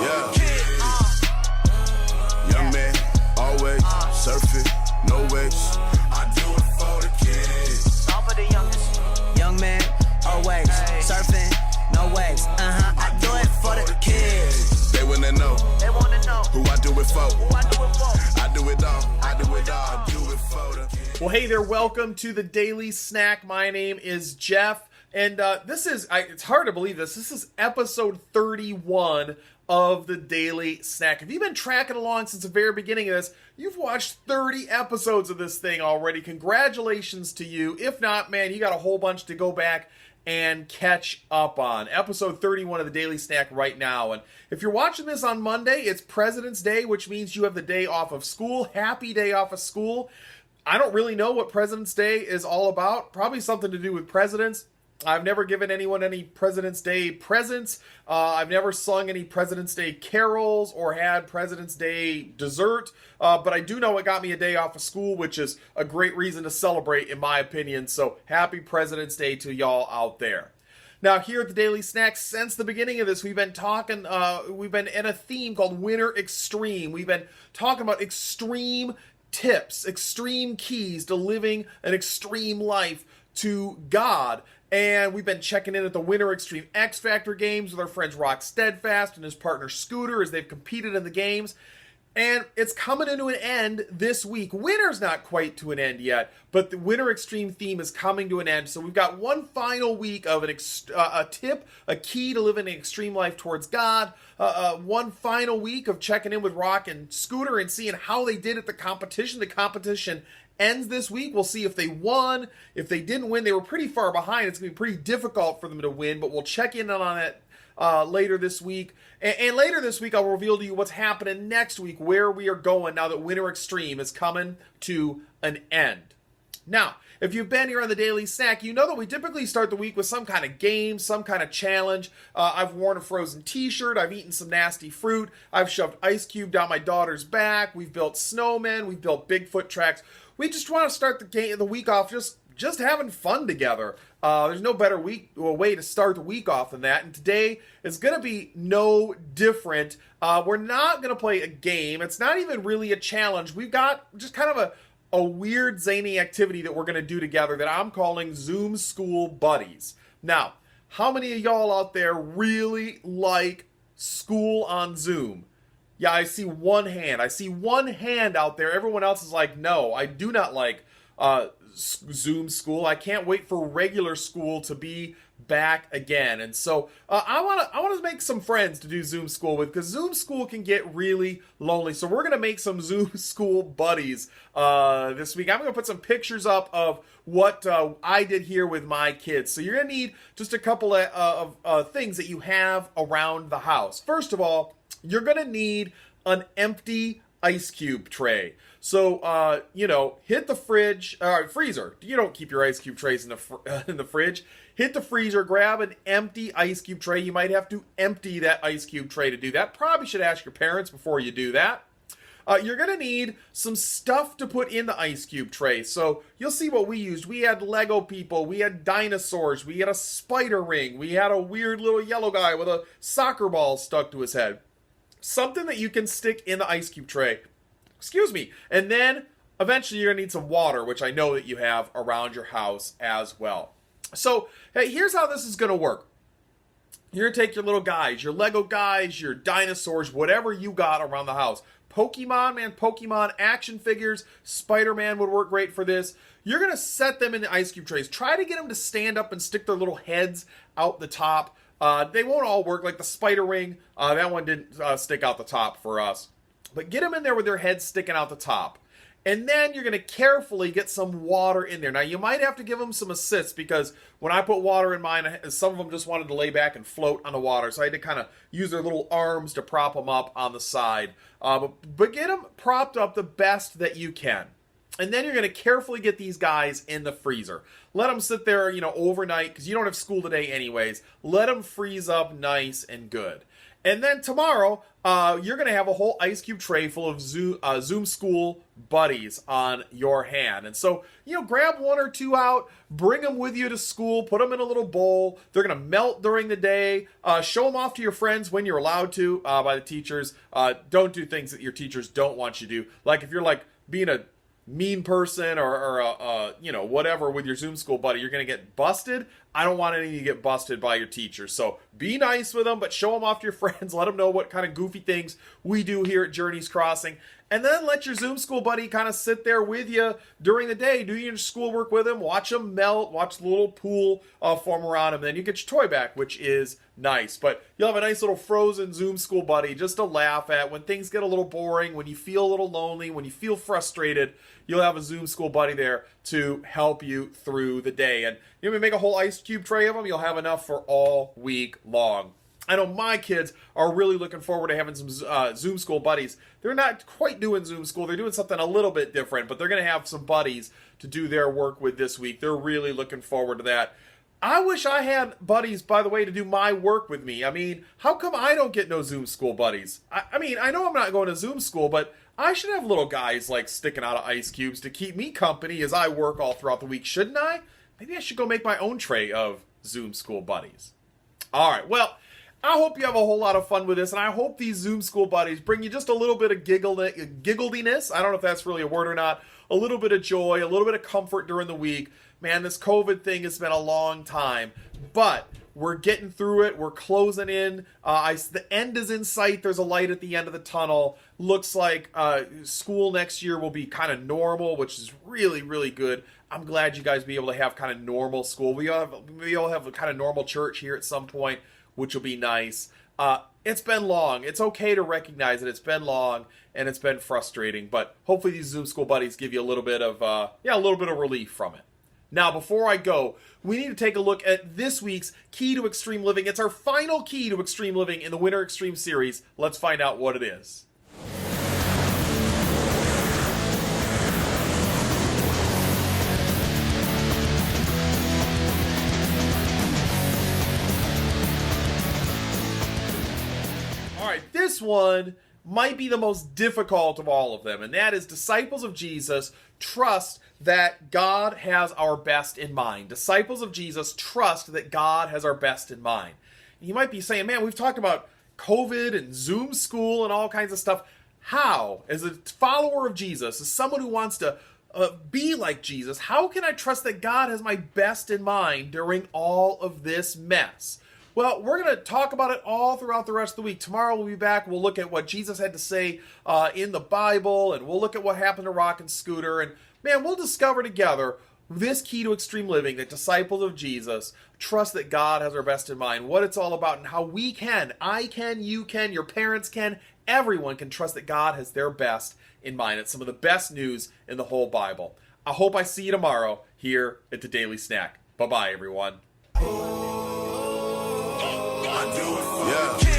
Yeah. Young man, always surfing, no waves. I do it for the kids. All for the youngest. Young man, always surfing, no waves. I do it for the kids. They wanna know who I do it for. I do it all, I do it for the kids. Well, hey there, welcome to the Daily Snack. My name is Jeff, and this is, it's hard to believe this is episode 31 of the Daily Snack. If you've been tracking along since the very beginning of this, you've watched 30 episodes of this thing already. Congratulations to you. If not, man, you got a whole bunch to go back and catch up on. Episode 31 of the Daily Snack right now. And if you're watching this on Monday, it's President's Day, which means you have the day off of school. Happy day off of school. I don't really know what President's Day is all about. Probably something to do with presidents. I've never given anyone any President's Day presents. I've never sung any President's Day carols or had President's Day dessert. But I do know it got me a day off of school, which is a great reason to celebrate, in my opinion. So happy President's Day to y'all out there. Now, here at the Daily Snack, since the beginning of this, we've been talking, we've been in a theme called Winter Extreme. We've been talking about extreme tips, extreme keys to living an extreme life to God. And we've been checking in at the Winter Extreme X Factor games with our friends Rock Steadfast and his partner Scooter as they've competed in the games. And it's coming into an end this week. Winter's not quite to an end yet, but the Winter Extreme theme is coming to an end. So we've got one final week of a tip, a key to living an extreme life towards God. One final week of checking in with Rock and Scooter and seeing how they did at the competition. The competition ends this week. We'll see if they won. If they didn't win, they were pretty far behind. It's going to be pretty difficult for them to win, but we'll check in on it later this week. And later this week, I'll reveal to you what's happening next week, where we are going now that Winter Extreme is coming to an end. Now, if you've been here on the Daily Snack, you know that we typically start the week with some kind of game, some kind of challenge. I've worn a Frozen t-shirt. I've eaten some nasty fruit. I've shoved Ice Cube down my daughter's back. We've built snowmen. We've built Bigfoot tracks. We just want to start the week off just having fun together. There's no better way to start the week off than that. And today is going to be no different. We're not going to play a game. It's not even really a challenge. We've got just kind of a weird, zany activity that we're going to do together that I'm calling Zoom School Buddies. Now, how many of y'all out there really like school on Zoom? Yeah, I see one hand. I see one hand out there. Everyone else is like, no, I do not like Zoom school. I can't wait for regular school to be back again. And so I want to make some friends to do Zoom school with, because Zoom school can get really lonely. So we're going to make some Zoom school buddies this week. I'm going to put some pictures up of what I did here with my kids. So you're going to need just a couple of things that you have around the house. First of all, you're going to need an empty ice cube tray. So, hit the freezer. You don't keep your ice cube trays in the fridge. Hit the freezer, grab an empty ice cube tray. You might have to empty that ice cube tray to do that. Probably should ask your parents before you do that. You're going to need some stuff to put in the ice cube tray. So you'll see what we used. We had Lego people. We had dinosaurs. We had a spider ring. We had a weird little yellow guy with a soccer ball stuck to his head. Something that you can stick in the ice cube tray. Excuse me. And then eventually you're going to need some water, which I know that you have around your house as well. So hey, here's how this is going to work. You're going to take your little guys, your Lego guys, your dinosaurs, whatever you got around the house. Pokemon action figures, Spider-Man would work great for this. You're going to set them in the ice cube trays. Try to get them to stand up and stick their little heads out the top. They won't all work, like the spider ring. That one didn't stick out the top for us. But get them in there with their heads sticking out the top. And then you're going to carefully get some water in there. Now, you might have to give them some assists, because when I put water in mine, some of them just wanted to lay back and float on the water. So I had to kind of use their little arms to prop them up on the side. But get them propped up the best that you can. And then you're going to carefully get these guys in the freezer. Let them sit there, overnight, because you don't have school today anyways. Let them freeze up nice and good. And then tomorrow, you're going to have a whole ice cube tray full of Zoom School buddies on your hand. And so, grab one or two out, bring them with you to school, put them in a little bowl. They're going to melt during the day. Show them off to your friends when you're allowed to by the teachers. Don't do things that your teachers don't want you to do. Like if you're like being a mean person or whatever with your Zoom School buddy, you're going to get busted. I don't want any of you to get busted by your teachers. So be nice with them, but show them off to your friends. Let them know what kind of goofy things we do here at Journeys Crossing. And then let your Zoom School buddy kind of sit there with you during the day. Do your schoolwork with him. Watch them melt. Watch the little pool form around him. Then you get your toy back, which is nice. But you'll have a nice little frozen Zoom School buddy just to laugh at. When things get a little boring, when you feel a little lonely, when you feel frustrated, you'll have a Zoom School buddy there to help you through the day. And you make a whole ice cube tray of them. You'll have enough for all week long. I know my kids are really looking forward to having some Zoom School buddies. They're not quite doing Zoom School. They're doing something a little bit different, but they're going to have some buddies to do their work with this week. They're really looking forward to that. I wish I had buddies, by the way, to do my work with me. I mean, how come I don't get no Zoom School buddies? I mean, I know I'm not going to Zoom School, but I should have little guys like sticking out of ice cubes to keep me company as I work all throughout the week, shouldn't I? Maybe I should go make my own tray of Zoom School buddies. All right, well, I hope you have a whole lot of fun with this, and I hope these Zoom School buddies bring you just a little bit of gigglediness. I don't know if that's really a word or not. A little bit of joy, a little bit of comfort during the week. Man, this COVID thing has been a long time, but we're getting through it. We're closing in. The end is in sight. There's a light at the end of the tunnel. Looks like school next year will be kind of normal, which is really, really good. I'm glad you guys be able to have kind of normal school. We all have a kind of normal church here at some point, which will be nice. It's been long. It's okay to recognize that it's been long and it's been frustrating, but hopefully these Zoom School buddies give you a little bit of relief from it. Now, before I go, we need to take a look at this week's Key to Extreme Living. It's our final Key to Extreme Living in the Winter Extreme series. Let's find out what it is. All right, this one might be the most difficult of all of them, and that is disciples of Jesus trust that God has our best in mind. Disciples of Jesus trust that God has our best in mind. You might be saying, man, we've talked about COVID and Zoom School and all kinds of stuff. How, as a follower of Jesus, as someone who wants to be like Jesus, how can I trust that God has my best in mind during all of this mess? Well, we're going to talk about it all throughout the rest of the week. Tomorrow we'll be back. We'll look at what Jesus had to say in the Bible, and we'll look at what happened to Rock and Scooter. And man, we'll discover together this key to extreme living, that disciples of Jesus trust that God has our best in mind, what it's all about, and how we can, I can, you can, your parents can, everyone can trust that God has their best in mind. It's some of the best news in the whole Bible. I hope I see you tomorrow here at the Daily Snack. Bye-bye, everyone. I do it. Yeah.